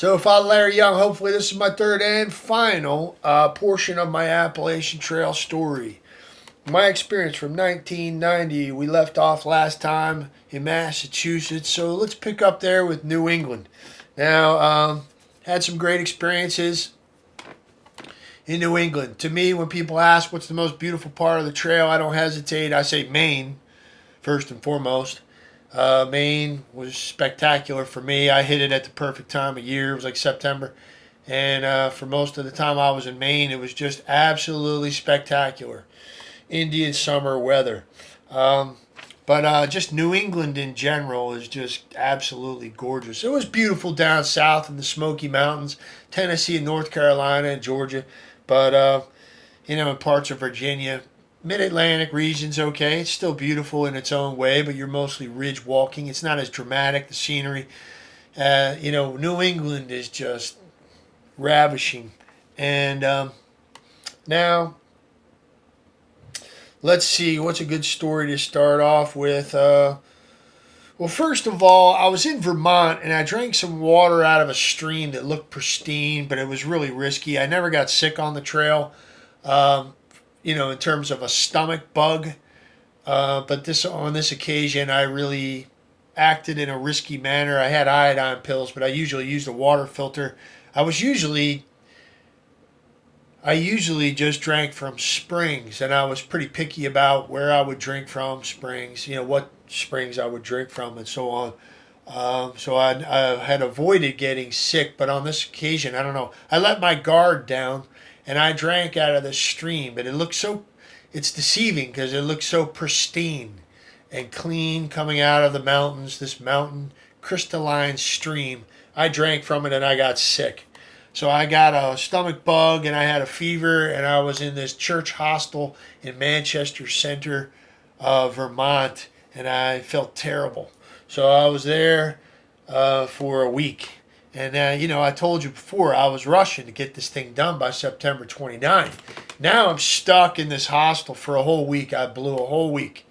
So, Father Larry Young, hopefully this is my third and final portion of my Appalachian Trail story. My experience from 1990, we left off last time in Massachusetts, so let's pick up there with New England. Now, had some great experiences in New England. To me, when people ask what's the most beautiful part of the trail, I don't hesitate. I say Maine, first and foremost. Maine was spectacular for me. I hit it at the perfect time of year. It was like September. And for most of the time I was in Maine, it was just absolutely spectacular. Indian summer weather. But just New England in general is just absolutely gorgeous. It was beautiful down south in the Smoky Mountains, Tennessee and North Carolina and Georgia. But, in parts of Virginia, Mid-Atlantic region's okay. It's still beautiful in its own way, but you're mostly ridge walking. It's not as dramatic, the scenery. New England is just ravishing. And now, let's see, what's a good story to start off with? Well, first of all, I was in Vermont and I drank some water out of a stream that looked pristine, but it was really risky. I never got sick on the trail. In terms of a stomach bug. But on this occasion, I really acted in a risky manner. I had iodine pills, but I usually used a water filter. I usually just drank from springs, and I was pretty picky about where I would drink from springs, what springs I would drink from, and so on. So I had avoided getting sick, but on this occasion, I don't know. I let my guard down and I drank out of the stream, but it's deceiving because it looks so pristine and clean coming out of the mountains, this mountain crystalline stream. I drank from it and I got sick. So I got a stomach bug and I had a fever, and I was in this church hostel in Manchester Center, Vermont, and I felt terrible. So I was there for a week. And, I told you before, I was rushing to get this thing done by September 29th. Now I'm stuck in this hostel for a whole week. I blew a whole week.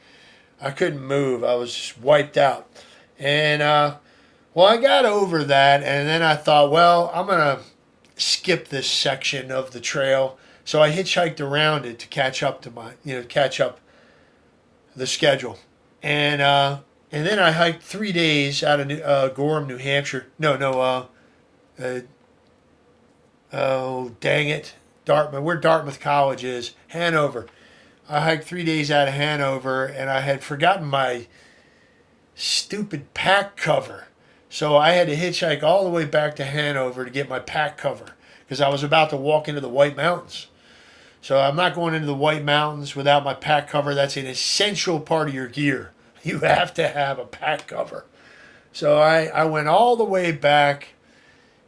I couldn't move. I was just wiped out. And, I got over that. And then I thought, well, I'm going to skip this section of the trail. So I hitchhiked around it to catch up the schedule. And then I hiked 3 days out of Gorham, New Hampshire. Oh, dang it. Dartmouth, where Dartmouth College is, Hanover. I hiked 3 days out of Hanover, and I had forgotten my stupid pack cover. So I had to hitchhike all the way back to Hanover to get my pack cover because I was about to walk into the White Mountains. So I'm not going into the White Mountains without my pack cover. That's an essential part of your gear. You have to have a pack cover. So I went all the way back,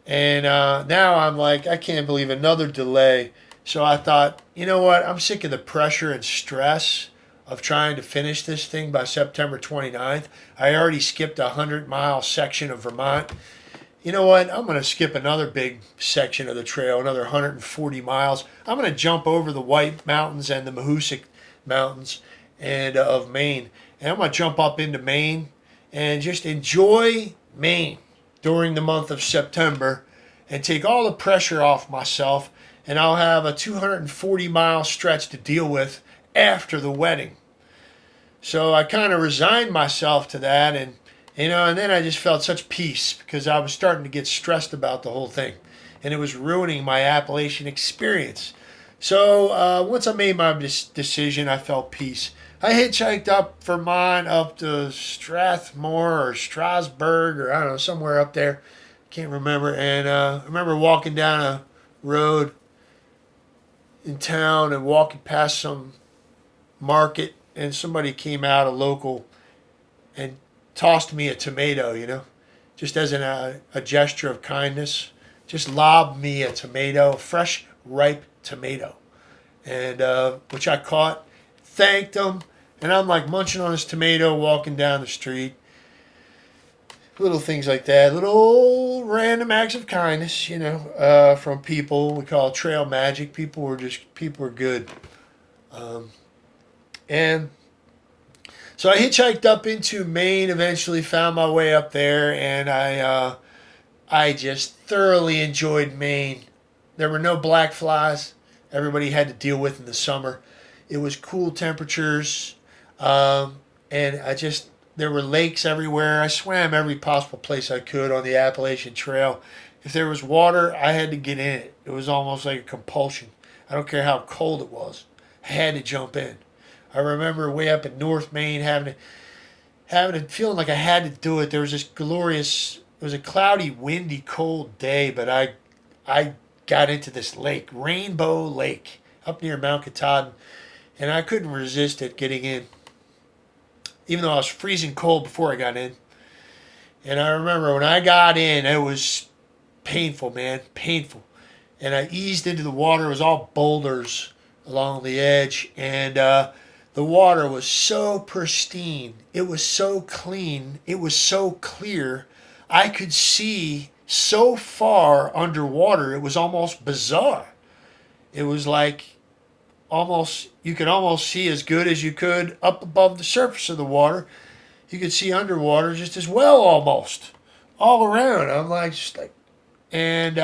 and now I'm like, I can't believe another delay. So I thought, you know what? I'm sick of the pressure and stress of trying to finish this thing by September 29th. I already skipped a 100-mile section of Vermont. You know what? I'm going to skip another big section of the trail, another 140 miles. I'm going to jump over the White Mountains and the Mahoosic Mountains and of Maine. And I'm going to jump up into Maine and just enjoy Maine during the month of September and take all the pressure off myself. And I'll have a 240-mile stretch to deal with after the wedding. So I kind of resigned myself to that. And then I just felt such peace because I was starting to get stressed about the whole thing. And it was ruining my Appalachian experience. So once I made my decision, I felt peace. I hitchhiked up Vermont up to Strathmore or Strasburg or I don't know, somewhere up there. Can't remember. And I remember walking down a road in town and walking past some market, and somebody came out, a local, and tossed me a tomato, just as a gesture of kindness. Just lobbed me a tomato, a fresh, ripe tomato, and which I caught, thanked him. And I'm like munching on this tomato, walking down the street. Little things like that, little random acts of kindness, from people. We call it trail magic. People were good. And so I hitchhiked up into Maine. Eventually, found my way up there, and I just thoroughly enjoyed Maine. There were no black flies. Everybody had to deal with in the summer. It was cool temperatures, and there were lakes everywhere. I swam every possible place I could on the Appalachian Trail. If there was water, I had to get in it. It was almost like a compulsion. I don't care how cold it was. I had to jump in. I remember way up in North Maine having a feeling like I had to do it. There was this glorious. It was a cloudy, windy, cold day, but I got into this lake, Rainbow Lake, up near Mount Katahdin, and I couldn't resist it getting in, even though I was freezing cold before I got in. And I remember when I got in, it was painful, man, painful. And I eased into the water. It was all boulders along the edge, and the water was so pristine. It was so clean. It was so clear. I could see so far underwater. It was almost bizarre. It was like you could almost see as good as you could up above the surface of the water. You could see underwater just as well, almost all around. And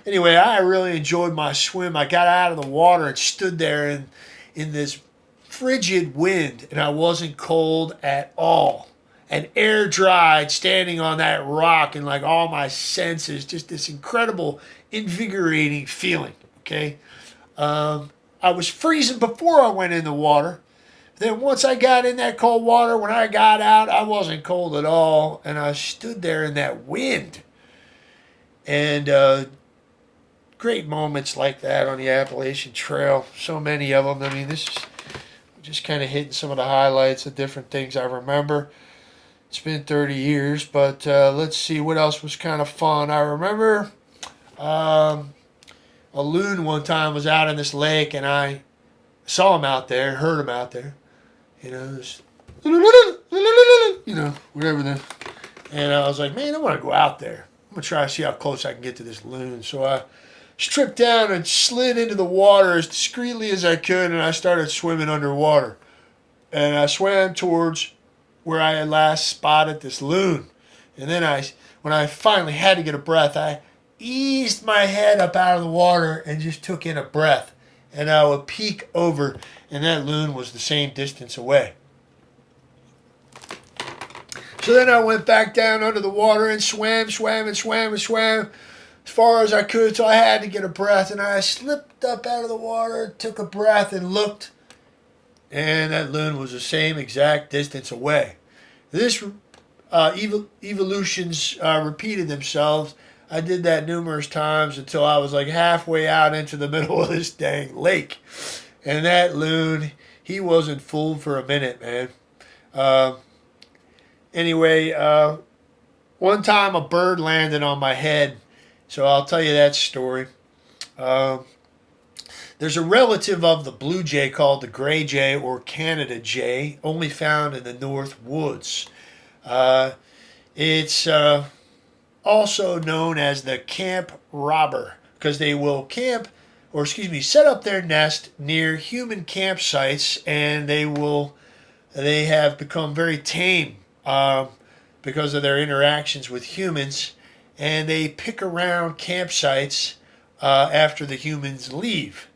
anyway, I really enjoyed my swim. I got out of the water and stood there in this frigid wind, and I wasn't cold at all. And air dried, standing on that rock, and like all my senses, just this incredible, invigorating feeling. Okay, I was freezing before I went in the water. Then once I got in that cold water, when I got out, I wasn't cold at all, and I stood there in that wind. And great moments like that on the Appalachian Trail. So many of them. I mean, this is just kind of hitting some of the highlights of different things I remember. It's been 30 years, but let's see what else was kind of fun. I remember a loon one time was out in this lake, and I saw him out there, heard him out there. Just, whatever. And I was like, man, I want to go out there. I'm going to try to see how close I can get to this loon. So I stripped down and slid into the water as discreetly as I could, and I started swimming underwater. And I swam towards where I had last spotted this loon. And then when I finally had to get a breath, I eased my head up out of the water and just took in a breath. And I would peek over, and that loon was the same distance away. So then I went back down under the water and swam as far as I could, so I had to get a breath. And I slipped up out of the water, took a breath, and looked. And that loon was the same exact distance away. This evolutions repeated themselves. I did that numerous times until I was like halfway out into the middle of this dang lake. And that loon, he wasn't fooled for a minute, man. Anyway, one time a bird landed on my head. So I'll tell you that story. There's a relative of the blue jay called the gray jay or Canada jay, only found in the North Woods. It's also known as the camp robber because they will set up their nest near human campsites, and they have become very tame because of their interactions with humans, and they pick around campsites after the humans leave.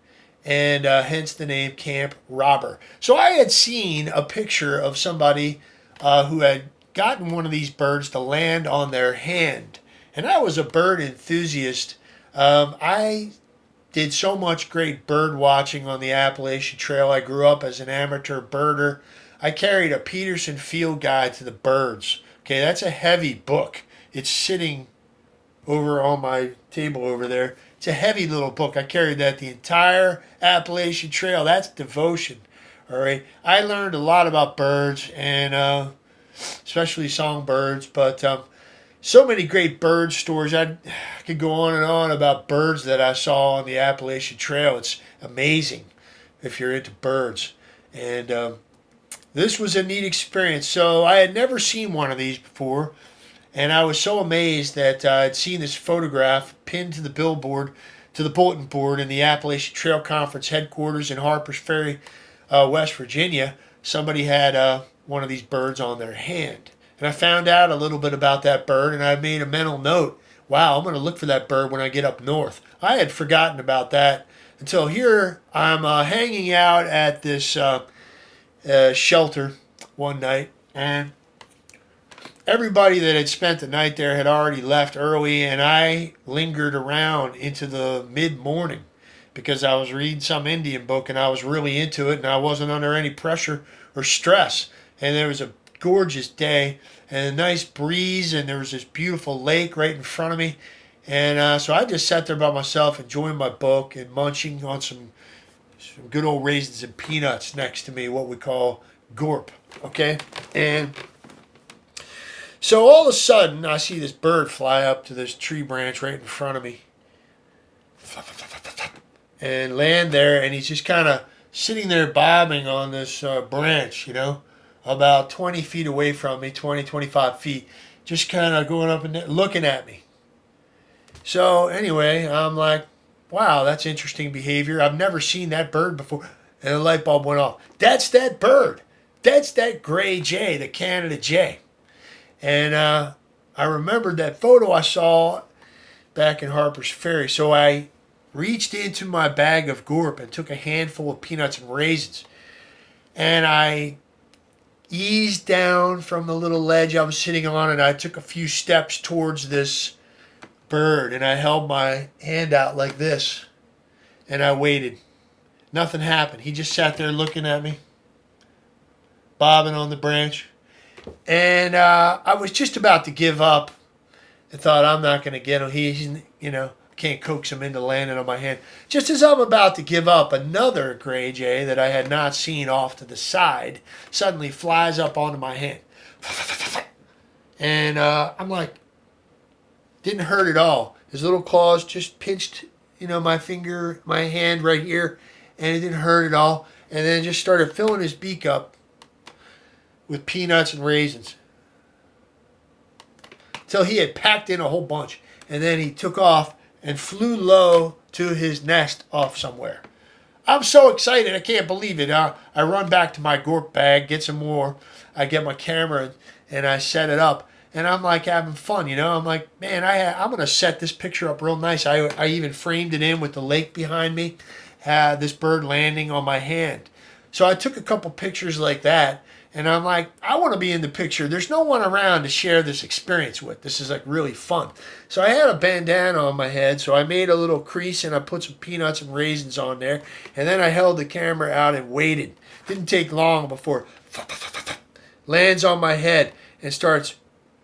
And hence the name Camp Robber. So I had seen a picture of somebody who had gotten one of these birds to land on their hand. And I was a bird enthusiast. I did so much great bird watching on the Appalachian Trail. I grew up as an amateur birder. I carried a Peterson Field Guide to the Birds. Okay, that's a heavy book. It's sitting over on my table over there. It's a heavy little book. I carried that the entire Appalachian Trail. That's devotion. All right. I learned a lot about birds, and especially songbirds. But so many great bird stories. I could go on and on about birds that I saw on the Appalachian Trail. It's amazing if you're into birds. And this was a neat experience. So I had never seen one of these before. And I was so amazed that I'd seen this photograph pinned to the bulletin board in the Appalachian Trail Conference headquarters in Harpers Ferry, West Virginia. Somebody had one of these birds on their hand. And I found out a little bit about that bird, and I made a mental note. wow, I'm going to look for that bird when I get up north. I had forgotten about that until here I'm hanging out at this shelter one night, and everybody that had spent the night there had already left early, and I lingered around into the mid-morning because I was reading some Indian book and I was really into it, and I wasn't under any pressure or stress. And there was a gorgeous day and a nice breeze, and there was this beautiful lake right in front of me. And so I just sat there by myself enjoying my book and munching on some good old raisins and peanuts next to me, what we call gorp, okay? And so all of a sudden, I see this bird fly up to this tree branch right in front of me and land there, and he's just kind of sitting there bobbing on this branch, about 20 feet away from me, 20, 25 feet, just kind of going up and looking at me. So anyway, I'm like, wow, that's interesting behavior. I've never seen that bird before. And the light bulb went off. That's that bird. That's that gray jay, the Canada jay. And I remembered that photo I saw back in Harper's Ferry. So I reached into my bag of gorp and took a handful of peanuts and raisins. And I eased down from the little ledge I was sitting on, and I took a few steps towards this bird, and I held my hand out like this, and I waited. Nothing happened. He just sat there looking at me, bobbing on the branch. And I was just about to give up. I thought, I'm not going to get him. He's, can't coax him into landing on my hand. Just as I'm about to give up, another gray jay that I had not seen off to the side suddenly flies up onto my hand. And I'm like, didn't hurt at all. His little claws just pinched, my finger, my hand right here, and it didn't hurt at all. And then just started filling his beak up with peanuts and raisins till he had packed in a whole bunch. And then he took off and flew low to his nest off somewhere. I'm so excited, I can't believe it. I run back to my gorp bag, get some more. I get my camera and I set it up. And I'm like having fun, I'm like, man, I'm going to set this picture up real nice. I even framed it in with the lake behind me, this bird landing on my hand. So I took a couple pictures like that. And I'm like, I want to be in the picture. There's no one around to share this experience with. This is like really fun. So I had a bandana on my head. So I made a little crease and I put some peanuts and raisins on there. And then I held the camera out and waited. Didn't take long before lands on my head and starts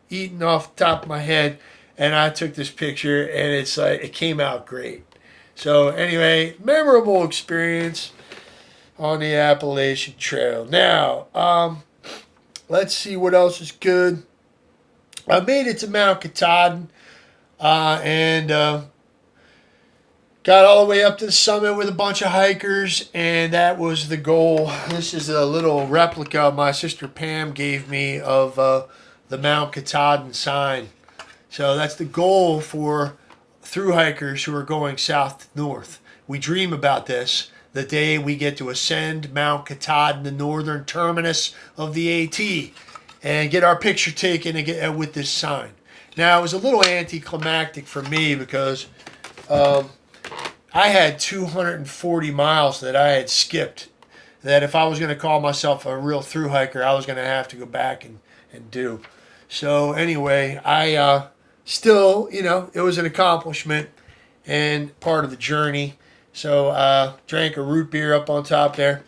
eating off the top of my head. And I took this picture and it's like, it came out great. So anyway, memorable experience on the Appalachian Trail. Now, let's see what else is good. I made it to Mount Katahdin and got all the way up to the summit with a bunch of hikers, and that was the goal. This is a little replica my sister Pam gave me of the Mount Katahdin sign. So that's the goal for thru hikers who are going south to north. We dream about this. The day we get to ascend Mount Katahdin, the northern terminus of the AT, and get our picture taken and get with this sign. Now, it was a little anticlimactic for me because I had 240 miles that I had skipped, that if I was going to call myself a real thru hiker, I was going to have to go back and do. So anyway, I still, it was an accomplishment and part of the journey. So drank a root beer up on top there.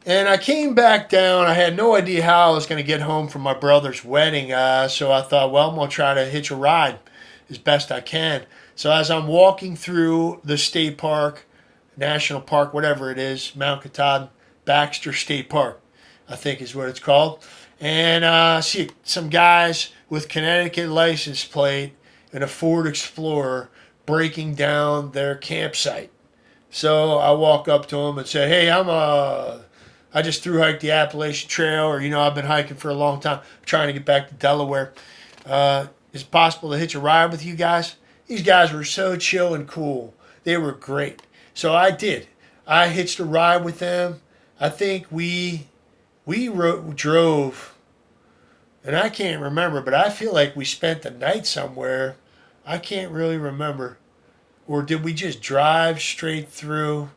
And I came back down. I had no idea how I was going to get home from my brother's wedding. So I thought, well, I'm going to try to hitch a ride as best I can. So as I'm walking through the state park, national park, whatever it is, Mount Katahdin, Baxter State Park, I think is what it's called. And I see some guys with Connecticut license plate and a Ford Explorer breaking down their campsite. So I walk up to them and say, hey, I just thru hiked the Appalachian Trail, or, I've been hiking for a long time. I'm trying to get back to Delaware. Is it possible to hitch a ride with you guys? These guys were so chill and cool. They were great. So I did. I hitched a ride with them. I think we drove, and I can't remember, but I feel like we spent the night somewhere I can't really remember. Or did we just drive straight through?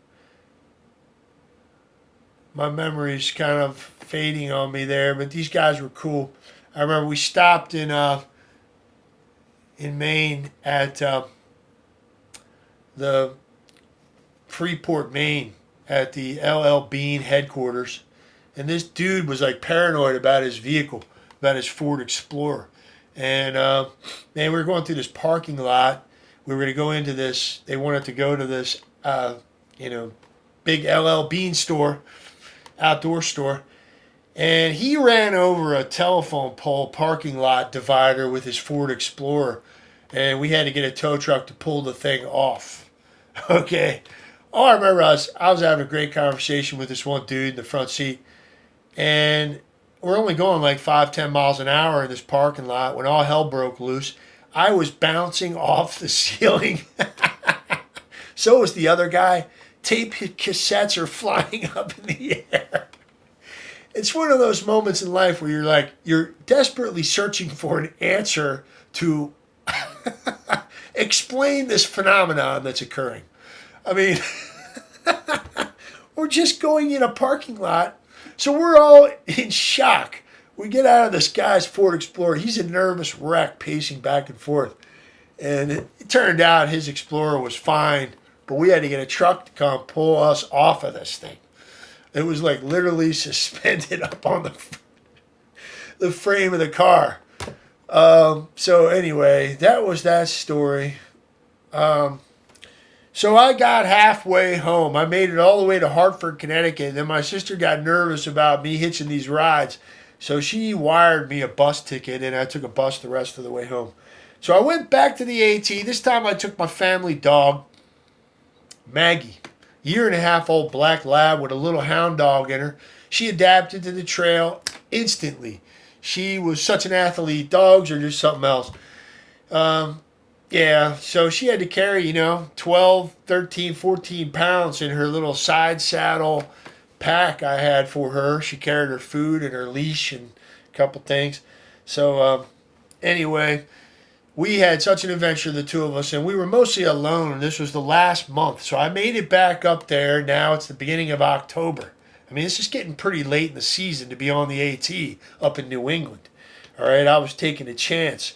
My memory's kind of fading on me there, but these guys were cool. I remember we stopped in Maine at the Freeport, Maine, at the LL Bean headquarters, and this dude was like paranoid about his vehicle, about his Ford Explorer, and man, we were going through this parking lot. We were going to go into this. They wanted to go to this, you know, big LL Bean store, outdoor store, and he ran over a telephone pole parking lot divider with his Ford Explorer, and we had to get a tow truck to pull the thing off. Okay. All I remember, I was having a great conversation with this one dude in the front seat, and we're only going like 5-10 miles an hour in this parking lot when all hell broke loose. I was bouncing off the ceiling. So was the other guy. Tape cassettes are flying up in the air. It's one of those moments in life where you're desperately searching for an answer to explain this phenomenon that's occurring. I mean, we're just going in a parking lot, so we're all in shock. We get out of this guy's Ford Explorer. He's a nervous wreck pacing back and forth. And it turned out his Explorer was fine, but we had to get a truck to come pull us off of this thing. It was like literally suspended up on the frame of the car. So anyway, that was that story. So I got halfway home. I made it all the way to Hartford, Connecticut. And then my sister got nervous about me hitching these rides. So she wired me a bus ticket, and I took a bus the rest of the way home. So I went back to the AT. This time I took my family dog, Maggie, 1.5-year-old black lab with a little hound dog in her. She adapted to the trail instantly. She was such an athlete. Dogs are just something else. Yeah, so she had to carry, 12, 13, 14 pounds in her little side saddle pack I had for her. She carried her food and her leash and a couple things. So anyway, we had such an adventure, the two of us, and we were mostly alone. This was the last month. So I made it back up there. Now it's the beginning of October. I mean, it's just getting pretty late in the season to be on the AT up in New England. All right, I was taking a chance.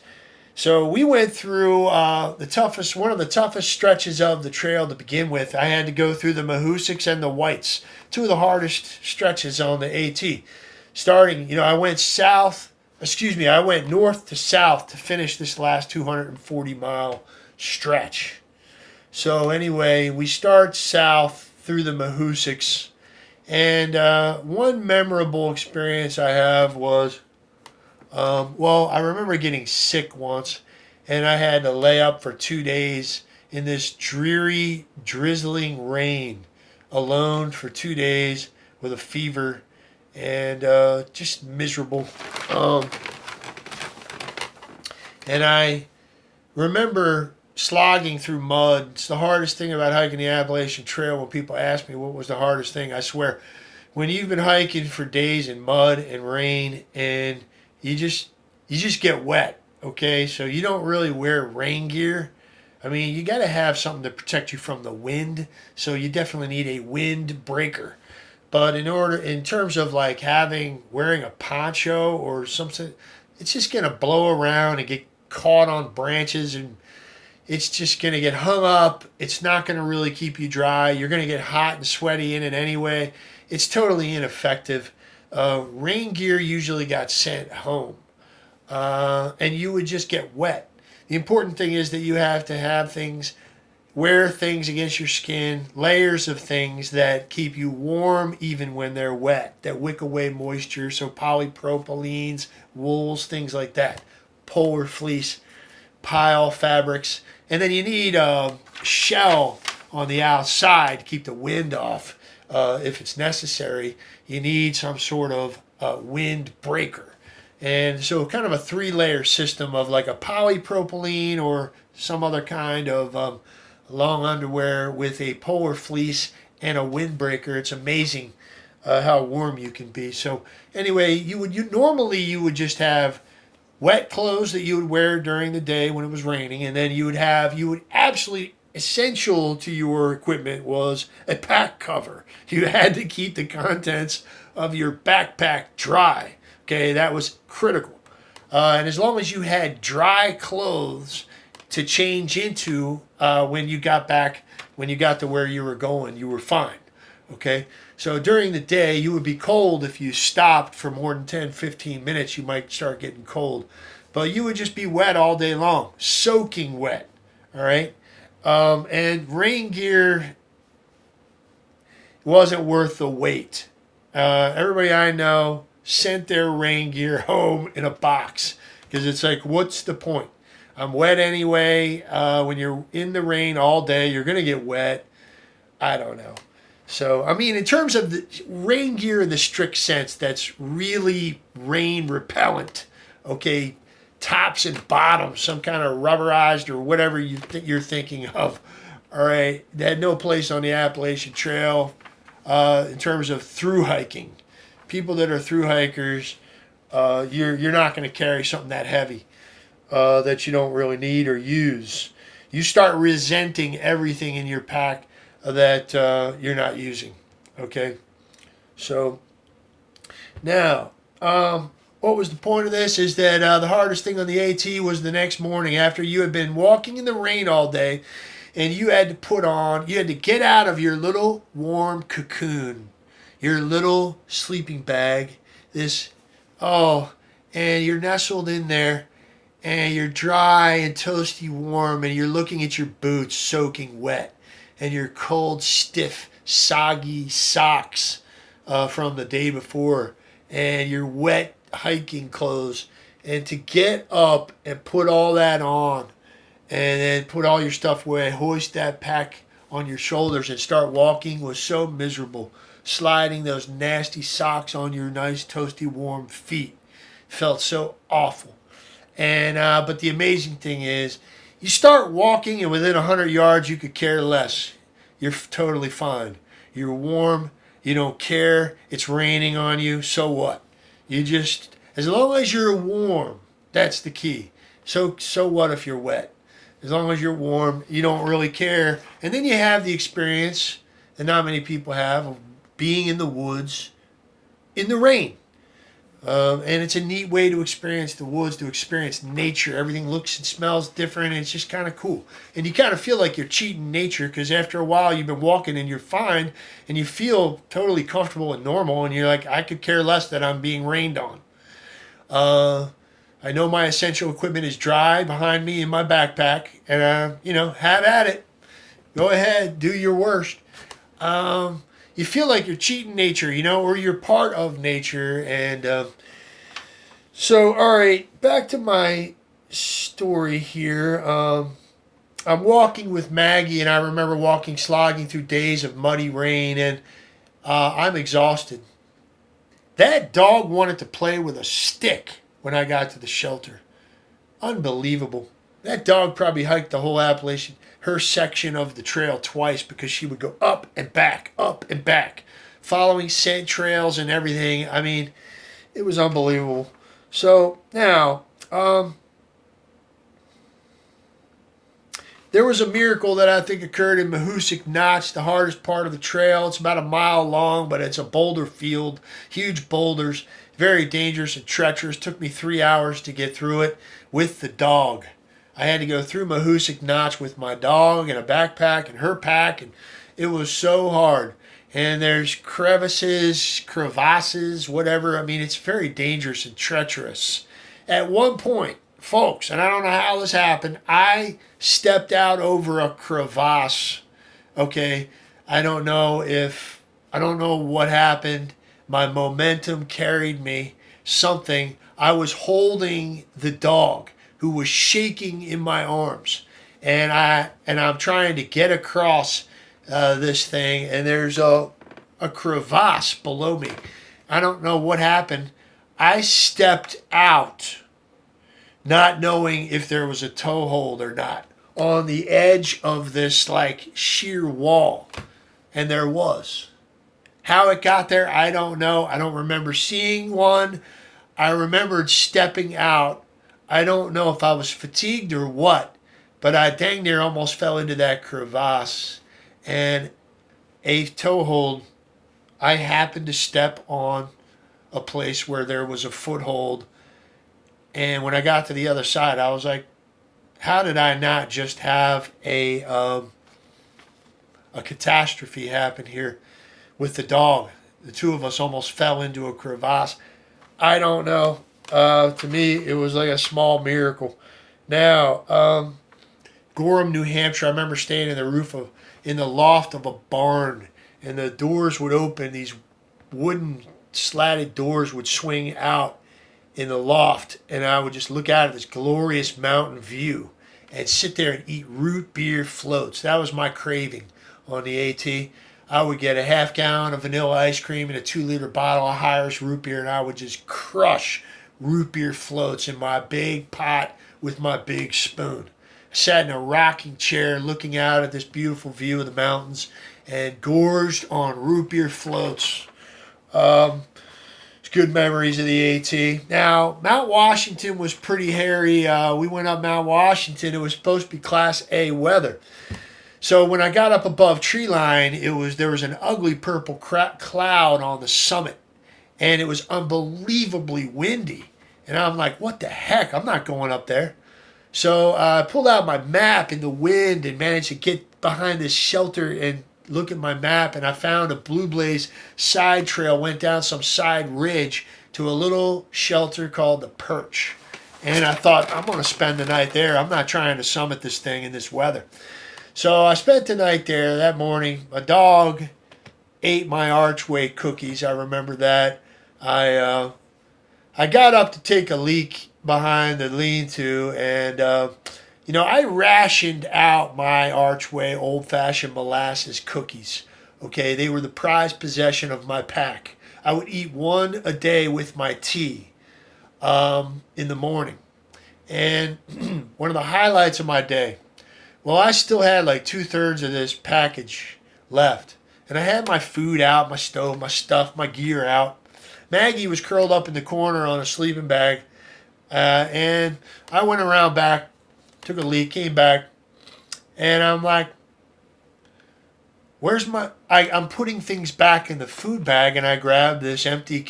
So we went through one of the toughest stretches of the trail to begin with. I had to go through the Mahoosucs and the Whites, two of the hardest stretches on the AT. Starting, I went north to south to finish this last 240-mile stretch. So anyway, we start south through the Mahoosucs, and one memorable experience I have was, I remember getting sick once, and I had to lay up for 2 days in this dreary, drizzling rain, alone for 2 days with a fever, and just miserable. And I remember slogging through mud. It's the hardest thing about hiking the Appalachian Trail. When people ask me what was the hardest thing, I swear, when you've been hiking for days in mud and rain, and you just get wet, okay? So you don't really wear rain gear. I mean, you got to have something to protect you from the wind, so you definitely need a wind breaker. But in terms of like wearing a poncho or something, it's just going to blow around and get caught on branches, and it's just going to get hung up. It's not going to really keep you dry. You're going to get hot and sweaty in it anyway. It's totally ineffective. Rain gear usually got sent home, and you would just get wet. The important thing is that you have to wear things against your skin, layers of things that keep you warm even when they're wet, that wick away moisture, so polypropylenes, wools, things like that, polar fleece, pile fabrics, and then you need a shell on the outside to keep the wind off. If it's necessary, you need some sort of wind breaker. And so kind of a 3-layer system of like a polypropylene or some other kind of long underwear with a polar fleece and a windbreaker. It's amazing how warm you can be. So anyway, you would just have wet clothes that you would wear during the day when it was raining, and then you would absolutely essential to your equipment was a pack cover. You had to keep the contents of your backpack dry. Okay, that was critical. And as long as you had dry clothes to change into when you got to where you were going, you were fine. Okay, so during the day, you would be cold if you stopped for more than 10, 15 minutes. You might start getting cold, but you would just be wet all day long, soaking wet. All right, and rain gear wasn't worth the wait. Everybody I know sent their rain gear home in a box because it's like, what's the point? I'm wet anyway. When you're in the rain all day, you're going to get wet. I don't know. So, I mean, in terms of the rain gear in the strict sense, that's really rain repellent. Okay, tops and bottoms, some kind of rubberized or whatever you're thinking of. All right, they had no place on the Appalachian Trail in terms of through hiking. People that are through hikers, you're not going to carry something that heavy that you don't really need or use. You start resenting everything in your pack that you're not using. Okay, so now what was the point of this is that the hardest thing on the AT was the next morning after you had been walking in the rain all day, and you had to get out of your little warm cocoon, your little sleeping bag, and you're nestled in there, and you're dry and toasty warm, and you're looking at your boots soaking wet, and your cold, stiff, soggy socks from the day before, and your wet hiking clothes, and to get up and put all that on, and then put all your stuff away, hoist that pack on your shoulders and start walking was so miserable. Sliding those nasty socks on your nice, toasty, warm feet felt so awful. And but the amazing thing is, you start walking, and within 100 yards, you could care less. You're totally fine. You're warm. You don't care. It's raining on you. So what? You just, as long as you're warm, that's the key. So what if you're wet? As long as you're warm, you don't really care. And then you have the experience that not many people have of being in the woods in the rain. And it's a neat way to experience the woods, to experience nature. Everything looks and smells different, and it's just kind of cool. And you kind of feel like you're cheating nature because after a while you've been walking and you're fine, and you feel totally comfortable and normal, and you're like, I could care less that I'm being rained on. I know my essential equipment is dry behind me in my backpack, and have at it. Go ahead, do your worst. You feel like you're cheating nature, or you're part of nature. And so, all right, back to my story here. I'm walking with Maggie, and I remember slogging through days of muddy rain, and I'm exhausted. That dog wanted to play with a stick when I got to the shelter. Unbelievable. That dog probably hiked the whole Appalachian, her section of the trail twice because she would go up and back, following scent trails and everything. I mean, it was unbelievable. So now, there was a miracle that I think occurred in Mahoosic Notch, the hardest part of the trail. It's about a mile long, but it's a boulder field, huge boulders, very dangerous and treacherous. Took me 3 hours to get through it with the dog. I had to go through Mahoosic Notch with my dog and a backpack and her pack, and it was so hard. And there's crevasses, whatever. I mean, it's very dangerous and treacherous. At one point, folks, and I don't know how this happened, I stepped out over a crevasse. Okay, I don't know what happened. My momentum carried me. Something. I was holding the dog, who was shaking in my arms, and I'm trying to get across this thing, and there's a crevasse below me. I don't know what happened. I stepped out, not knowing if there was a toe hold or not, on the edge of this like sheer wall, and there was. How it got there, I don't know. I don't remember seeing one. I remembered stepping out I don't know if I was fatigued or what, but I dang near almost fell into that crevasse. And a toehold, I happened to step on a place where there was a foothold. And when I got to the other side, I was like, how did I not just have a catastrophe happen here with the dog? The two of us almost fell into a crevasse. I don't know. To me, it was like a small miracle. Now, Gorham, New Hampshire. I remember staying in the loft of a barn, and the doors would open. These wooden slatted doors would swing out in the loft, and I would just look out at this glorious mountain view and sit there and eat root beer floats. That was my craving on the AT. I would get a half gallon of vanilla ice cream and a 2-liter bottle of Irish root beer, and I would just crush root beer floats in my big pot with my big spoon. I sat in a rocking chair looking out at this beautiful view of the mountains and gorged on root beer floats. It's good memories of the AT. Now, Mount Washington was pretty hairy. We went up Mount Washington. It was supposed to be Class A weather. So when I got up above tree line, there was an ugly purple cloud on the summit, and it was unbelievably windy. And I'm like, what the heck? I'm not going up there. So I pulled out my map in the wind and managed to get behind this shelter and look at my map, and I found a Blue Blaze side trail, went down some side ridge to a little shelter called the Perch. And I thought, I'm going to spend the night there. I'm not trying to summit this thing in this weather. So I spent the night there. That morning, my dog ate my Archway cookies. I remember that. I got up to take a leak behind the lean-to, and I rationed out my Archway old-fashioned molasses cookies. Okay, they were the prized possession of my pack. I would eat one a day with my tea in the morning. And one of the highlights of my day, well, I still had like 2/3 of this package left. And I had my food out, my stove, my stuff, my gear out. Maggie was curled up in the corner on a sleeping bag. And I went around back, took a leak, came back. And I'm like, I'm putting things back in the food bag, and I grabbed this empty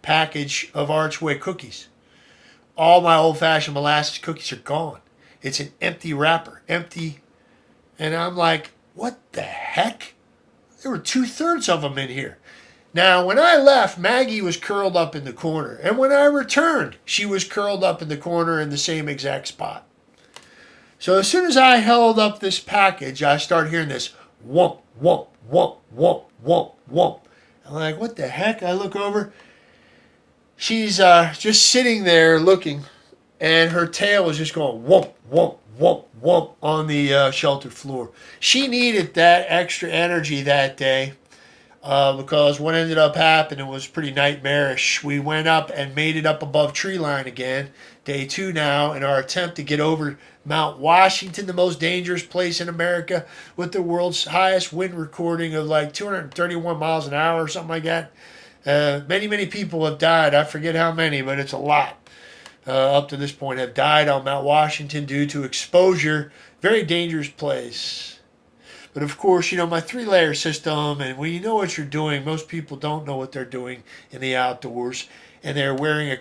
package of Archway cookies. All my old-fashioned molasses cookies are gone. It's an empty wrapper, empty. And I'm like, what the heck? There were 2/3 of them in here. Now, when I left, Maggie was curled up in the corner. And when I returned, she was curled up in the corner in the same exact spot. So as soon as I held up this package, I started hearing this whomp, whomp, whomp, whomp, whomp, whomp. I'm like, what the heck? I look over. She's just sitting there looking, and her tail is just going whomp, whomp, whomp, whomp on the shelter floor. She needed that extra energy that day because what ended up happening was pretty nightmarish. We went up and made it up above tree line again, day 2 now, in our attempt to get over Mount Washington, the most dangerous place in America, with the world's highest wind recording of like 231 miles an hour or something like that. Many people have died. I forget how many, but it's a lot. Up to this point have died on Mount Washington due to exposure. Very dangerous place. But of course, my 3-layer system, and when you know what you're doing, most people don't know what they're doing in the outdoors, and they're wearing a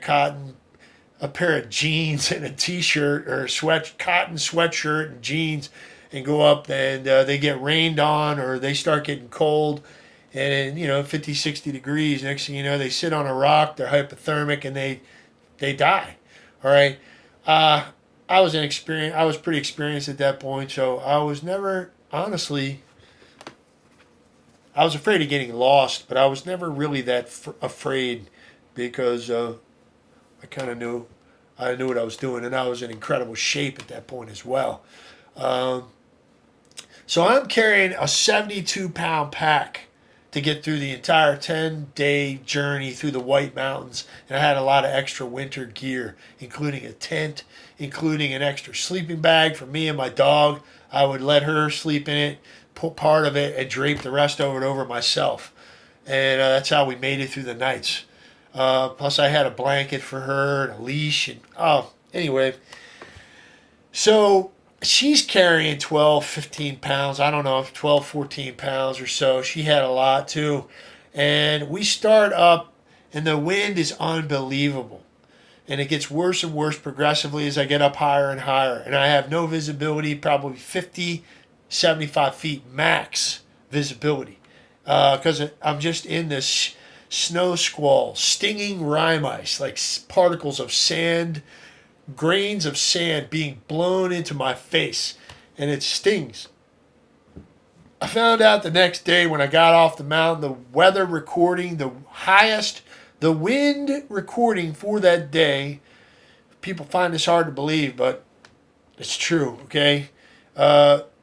pair of jeans and a t-shirt or cotton sweatshirt and jeans, and go up and they get rained on, or they start getting cold, and 50, 60 degrees. Next thing you know, they sit on a rock, they're hypothermic, and they die. All right. I was pretty experienced at that point, so I was never, honestly, I was afraid of getting lost, but I was never really that afraid because I kind of knew what I was doing, and I was in incredible shape at that point as well. So I'm carrying a 72-pound pack to get through the entire 10-day journey through the White Mountains. And I had a lot of extra winter gear, including a tent, including an extra sleeping bag for me and my dog. I would let her sleep in it, put part of it, and drape the rest of it over myself. And that's how we made it through the nights. Plus, I had a blanket for her and a leash. And anyway, so she's carrying 12, 15 pounds. I don't know, 12, 14 pounds or so. She had a lot too. And we start up, and the wind is unbelievable. And it gets worse and worse progressively as I get up higher and higher. And I have no visibility, probably 50, 75 feet max visibility. Because I'm just in this snow squall, stinging rime ice, like particles of sand, grains of sand being blown into my face. And it stings. I found out the next day when I got off the mountain, the weather recording, the wind recording for that day. People find this hard to believe, but it's true, okay?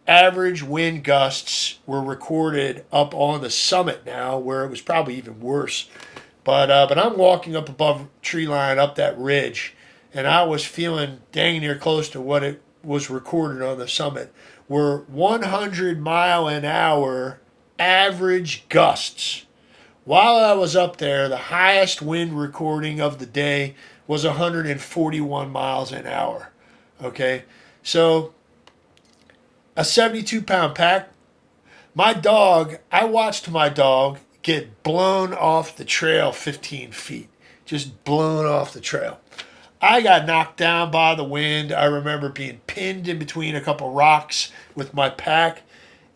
Average wind gusts were recorded up on the summit now, where it was probably even worse. But I'm walking up above tree line, up that ridge, and I was feeling dang near close to what it was recorded on the summit, were 100-mile-an-hour average gusts. While I was up there, the highest wind recording of the day was 141 miles an hour. Okay, so a 72-pound pack. I watched my dog get blown off the trail 15 feet. Just blown off the trail. I got knocked down by the wind. I remember being pinned in between a couple rocks with my pack,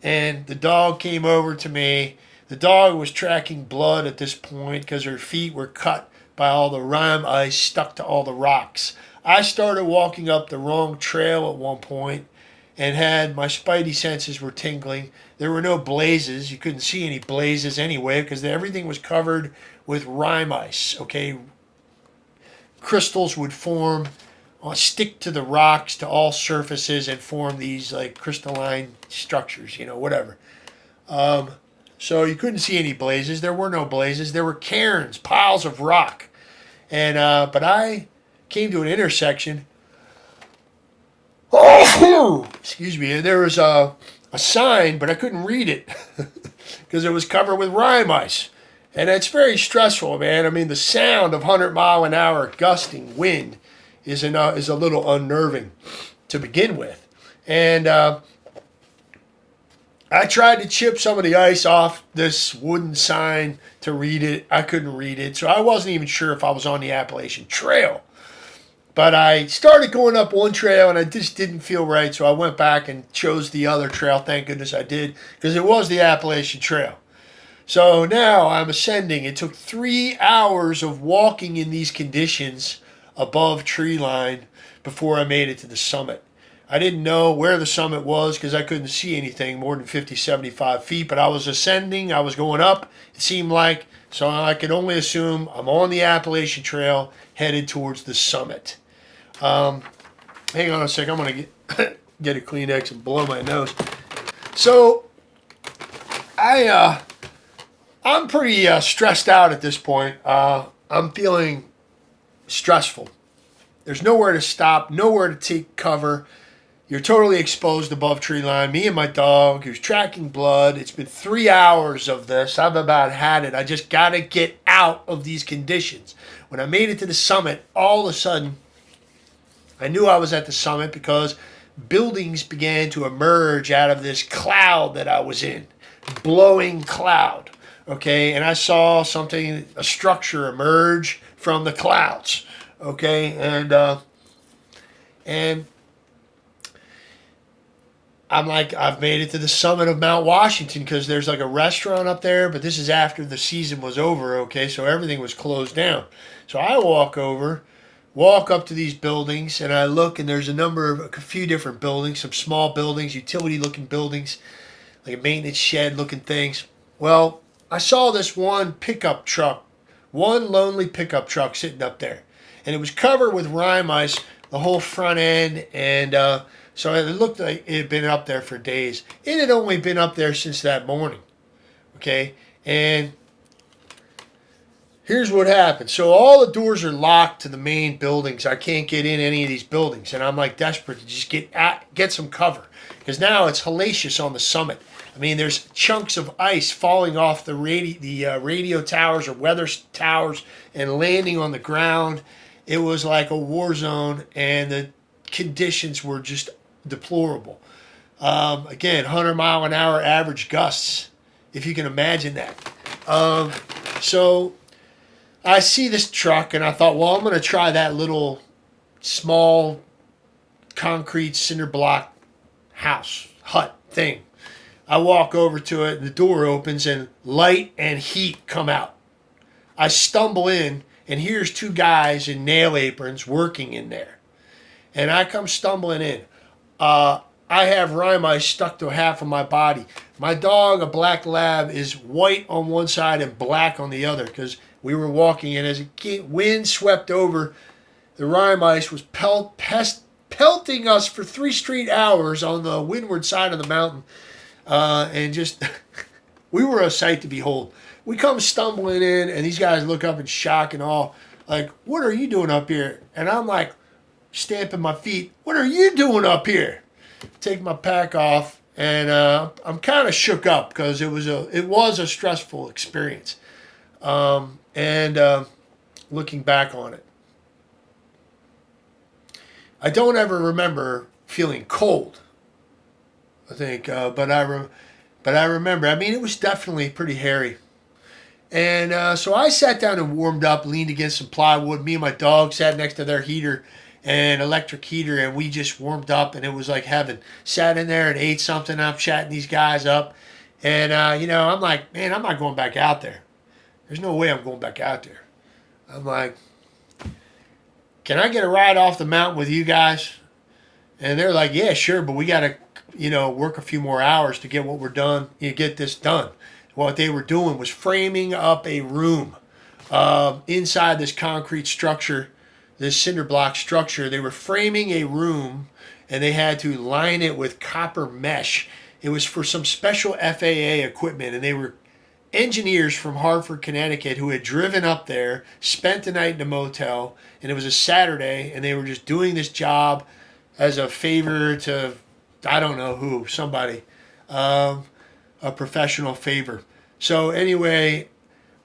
and the dog came over to me. The dog was tracking blood at this point because her feet were cut by all the rime ice stuck to all the rocks. I started walking up the wrong trail at one point and had my spidey senses were tingling. There were no blazes. You couldn't see any blazes anyway because everything was covered with rime ice. Okay, crystals would form, stick to the rocks, to all surfaces, and form these like crystalline structures. Whatever. So you couldn't see any blazes. There were no blazes. There were cairns, piles of rock. And but I came to an intersection. Excuse me. And there was a sign, but I couldn't read it because it was covered with rime ice. And it's very stressful, man. I mean, the sound of 100-mile-an-hour gusting wind is a little unnerving to begin with. And I tried to chip some of the ice off this wooden sign to read it. I couldn't read it, so I wasn't even sure if I was on the Appalachian Trail. But I started going up one trail, and I just didn't feel right, so I went back and chose the other trail. Thank goodness I did, because it was the Appalachian Trail. So now I'm ascending. It took 3 hours of walking in these conditions above tree line before I made it to the summit. I didn't know where the summit was because I couldn't see anything more than 50, 75 feet, but I was ascending, I was going up, it seemed like, so I could only assume I'm on the Appalachian Trail headed towards the summit. Hang on a second, I'm going to get a Kleenex and blow my nose. So, I'm pretty stressed out at this point. I'm feeling stressful. There's nowhere to stop, nowhere to take cover. You're totally exposed above tree line. Me and my dog, who's tracking blood. It's been 3 hours of this. I've about had it. I just got to get out of these conditions. When I made it to the summit, all of a sudden, I knew I was at the summit because buildings began to emerge out of this cloud that I was in. Blowing cloud. Okay, and I saw a structure emerge from the clouds. Okay, and I'm like, I've made it to the summit of Mount Washington because there's like a restaurant up there, but this is after the season was over, okay, so everything was closed down. So I walk up to these buildings, and I look, and there's a few different buildings, some small buildings, utility-looking buildings, like a maintenance shed-looking things. Well, I saw this one lonely pickup truck sitting up there, and it was covered with rime ice, the whole front end, and so it looked like it had been up there for days. It had only been up there since that morning, okay? And here's what happened. So all the doors are locked to the main buildings. I can't get in any of these buildings, and I'm like desperate to just get some cover because now it's hellacious on the summit. I mean, there's chunks of ice falling off the radio towers or weather towers and landing on the ground. It was like a war zone, and the conditions were just deplorable. Again, 100-mile-an-hour average gusts, if you can imagine that. So I see this truck, and I thought, well, I'm going to try that little small concrete cinder block hut thing. I walk over to it, and the door opens, and light and heat come out. I stumble in, and here's two guys in nail aprons working in there. And I come stumbling in. I have rime ice stuck to half of my body. My dog, a black lab, is white on one side and black on the other because we were walking, and as the wind swept over, the rime ice was pelting us for 3 straight hours on the windward side of the mountain. And just, we were a sight to behold. We come stumbling in, and these guys look up in shock and awe, like, what are you doing up here? And I'm like, stamping my feet, what are you doing up here? Take my pack off, and I'm kind of shook up because it was a stressful experience. Looking back on it, I don't ever remember feeling cold. I think, but I remember. I mean, it was definitely pretty hairy. And so I sat down and warmed up, leaned against some plywood. Me and my dog sat next to their heater, an electric heater, and we just warmed up, and it was like heaven. Sat in there and ate something. I'm chatting these guys up, and I'm like, man, I'm not going back out there. There's no way I'm going back out there. I'm like, can I get a ride off the mountain with you guys? And they're like, yeah, sure, but we got to, work a few more hours to get what we're done. Get this done. What they were doing was framing up a room inside this concrete structure, this cinder block structure. They were framing a room, and they had to line it with copper mesh. It was for some special FAA equipment, and they were engineers from Hartford, Connecticut, who had driven up there, spent the night in a motel, and it was a Saturday, and they were just doing this job as a favor to, I don't know who, somebody, a professional favor. So anyway,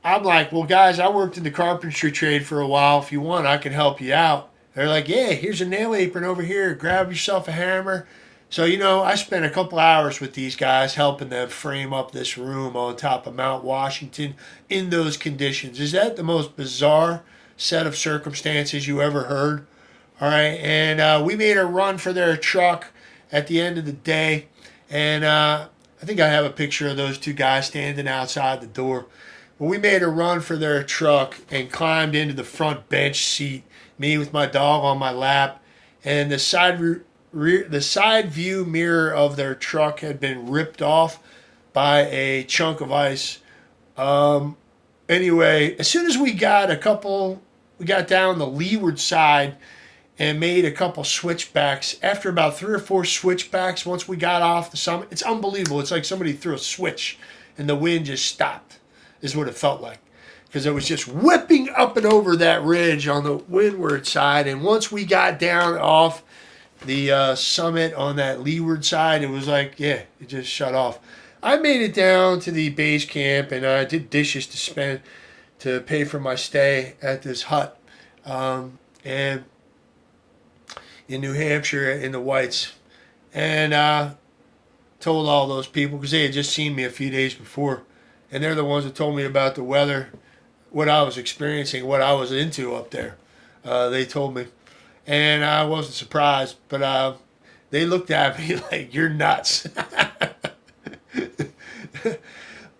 I'm like, well, guys, I worked in the carpentry trade for a while. If you want, I can help you out. They're like, yeah, here's a nail apron over here. Grab yourself a hammer. So, I spent a couple hours with these guys helping them frame up this room on top of Mount Washington in those conditions. Is that the most bizarre set of circumstances you ever heard? All right, and we made a run for their truck at the end of the day, and I think I have a picture of those two guys standing outside the door. Well, we made a run for their truck and climbed into the front bench seat, me with my dog on my lap, and the side view mirror of their truck had been ripped off by a chunk of ice. Anyway, as soon as we got down the leeward side and made a couple switchbacks. After about 3 or 4 switchbacks, once we got off the summit, it's unbelievable. It's like somebody threw a switch and the wind just stopped, is what it felt like. Because it was just whipping up and over that ridge on the windward side. And once we got down off the summit on that leeward side, it was like, yeah, it just shut off. I made it down to the base camp, and I did dishes to pay for my stay at this hut. And in New Hampshire in the Whites, and told all those people, because they had just seen me a few days before, and they're the ones that told me about the weather, what I was experiencing, what I was into up there. They told me, and I wasn't surprised, but they looked at me like, you're nuts.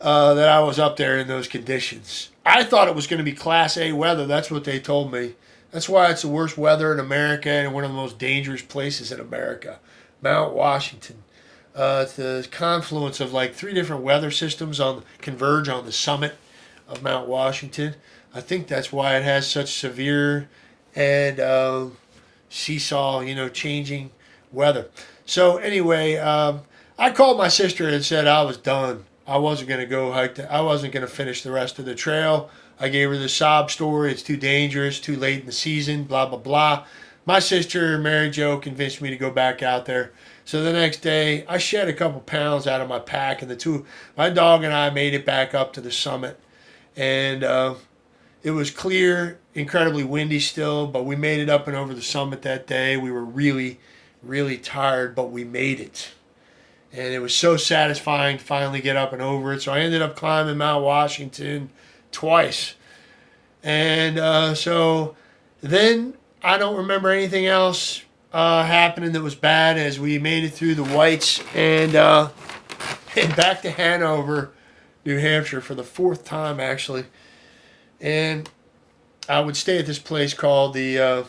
That I was up there in those conditions. I thought it was going to be Class A weather. That's what they told me. That's why it's the worst weather in America and one of the most dangerous places in America, Mount Washington. It's the confluence of like 3 different weather systems converge on the summit of Mount Washington. I think that's why it has such severe and seesaw, changing weather. So anyway, I called my sister and said I was done. I wasn't going to go hike. I wasn't going to finish the rest of the trail. I gave her the sob story. It's too dangerous, too late in the season, blah, blah, blah. My sister, Mary Jo, convinced me to go back out there. So the next day, I shed a couple pounds out of my pack, and my dog and I made it back up to the summit. And it was clear, incredibly windy still, but we made it up and over the summit that day. We were really, really tired, but we made it. And it was so satisfying to finally get up and over it. So I ended up climbing Mount Washington twice. And so then I don't remember anything else happening that was bad as we made it through the Whites and back to Hanover, New Hampshire for the fourth time actually. And I would stay at this place called the,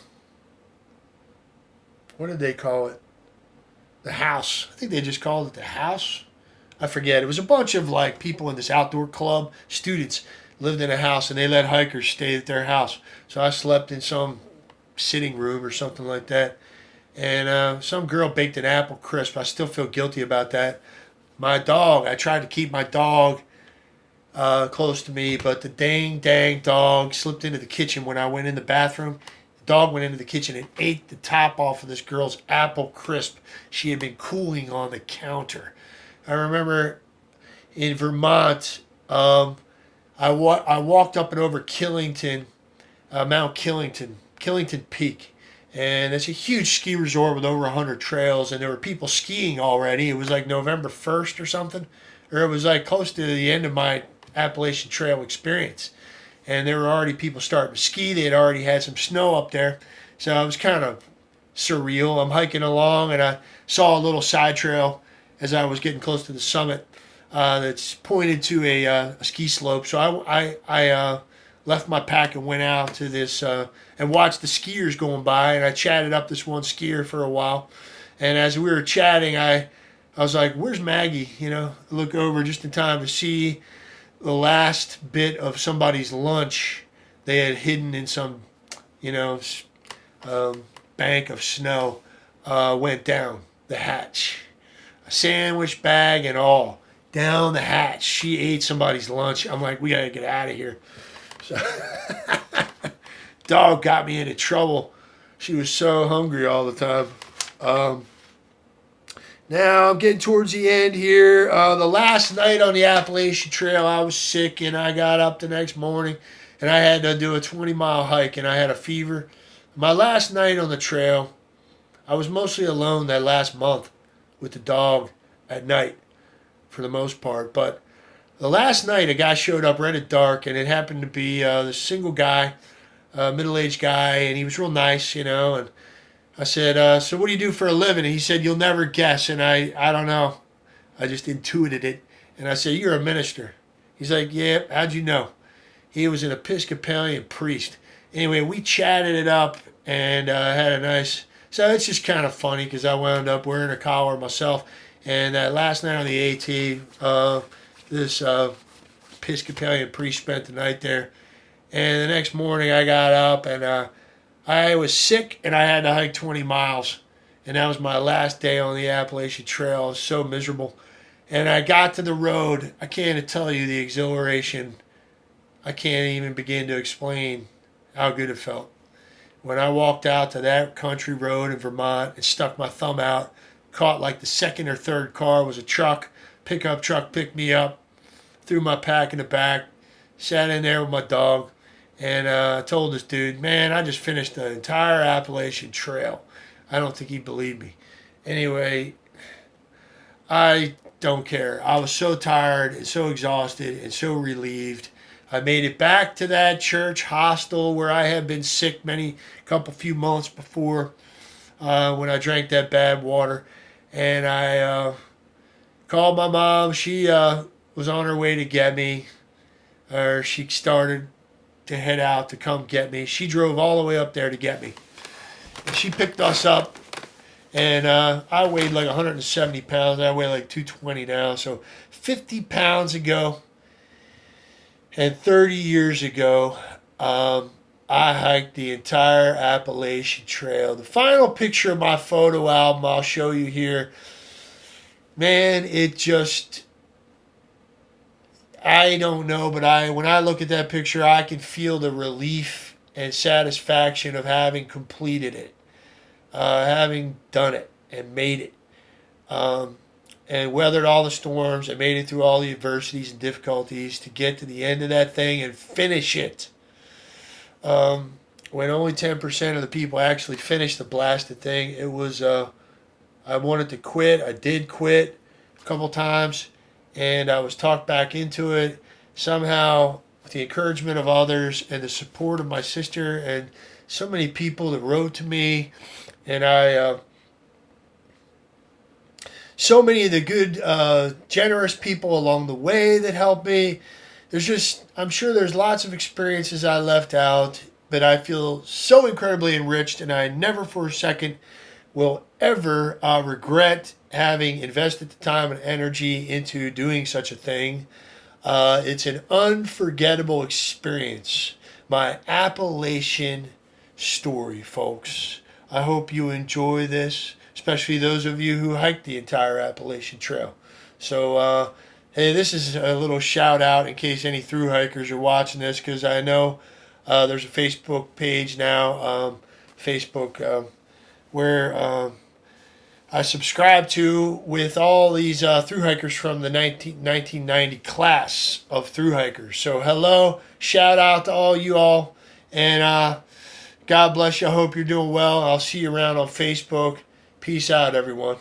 what did they call it? The House. I think they just called it the House. I forget. It was a bunch of like people in this outdoor club, students lived in a house, and they let hikers stay at their house. So I slept in some sitting room or something like that. And some girl baked an apple crisp. I still feel guilty about that. My dog, I tried to keep my dog close to me, but the dang dog slipped into the kitchen when I went in the bathroom. The dog went into the kitchen and ate the top off of this girl's apple crisp she had been cooling on the counter. I remember in Vermont, I walked up and over Mount Killington Peak. And it's a huge ski resort with over 100 trails, and there were people skiing already. It was like November 1st or something, or it was like close to the end of my Appalachian Trail Experience. And there were already people starting to ski. They had already had some snow up there. So it was kind of surreal. I'm hiking along, and I saw a little side trail as I was getting close to the summit that's pointed to a ski slope. So I left my pack and went out to this and watched the skiers going by, and I chatted up this one skier for a while. And as we were chatting, I was like, "Where's Maggie?" I look over just in time to see the last bit of somebody's lunch they had hidden in some, bank of snow went down the hatch. A sandwich bag and all. Down the hatch. She ate somebody's lunch. I'm like, we got to get out of here. So dog got me into trouble. She was so hungry all the time. Now I'm getting towards the end here. The last night on the Appalachian Trail, I was sick, and I got up the next morning, and I had to do a 20-mile hike, and I had a fever. My last night on the trail, I was mostly alone that last month with the dog at night for the most part. But the last night, a guy showed up right at dark, and it happened to be this single guy, middle-aged guy, and he was real nice, and I said, so what do you do for a living? And he said, you'll never guess. And I don't know. I just intuited it. And I said, you're a minister. He's like, yeah, how'd you know? He was an Episcopalian priest. Anyway, we chatted it up and had a nice... So it's just kind of funny because I wound up wearing a collar myself. And last night on the AT, this Episcopalian priest spent the night there. And the next morning I got up and... I was sick and I had to hike 20 miles. And that was my last day on the Appalachian Trail. I was so miserable. And I got to the road. I can't tell you the exhilaration. I can't even begin to explain how good it felt. When I walked out to that country road in Vermont and stuck my thumb out, caught like the second or third car was a truck. Pickup truck picked me up, threw my pack in the back, sat in there with my dog. And I told this dude, man, I just finished the entire Appalachian Trail. I don't think he believed me. Anyway, I don't care. I was so tired and so exhausted and so relieved. I made it back to that church hostel where I had been sick few months before when I drank that bad water. And I called my mom. She was on her way to get me. Or she started to head out to come get me. She drove all the way up there to get me. And she picked us up, and I weighed like 170 pounds. I weigh like 220 now. So 50 pounds ago and 30 years ago, I hiked the entire Appalachian Trail. The final picture of my photo album I'll show you here. Man, it just... I don't know, but when I look at that picture, I can feel the relief and satisfaction of having completed it, having done it and made it. and weathered all the storms and made it through all the adversities and difficulties to get to the end of that thing and finish it. When only 10% of the people actually finished the blasted thing, it was, I wanted to quit. I did quit a couple times, and I was talked back into it somehow with the encouragement of others and the support of my sister and so many people that wrote to me. And so many of the good, generous people along the way that helped me. I'm sure there's lots of experiences I left out, but I feel so incredibly enriched, and I never for a second will ever regret having invested the time and energy into doing such a thing. It's an unforgettable experience. My Appalachian story, folks. I hope you enjoy this, especially those of you who hiked the entire Appalachian Trail. So, hey, this is a little shout out in case any thru hikers are watching this, because I know there's a Facebook page now, where I subscribe to with all these thru hikers from the 1990 class of thru hikers. So hello, shout out to all you all, and God bless you. I hope you're doing well. I'll see you around on Facebook. Peace out, everyone.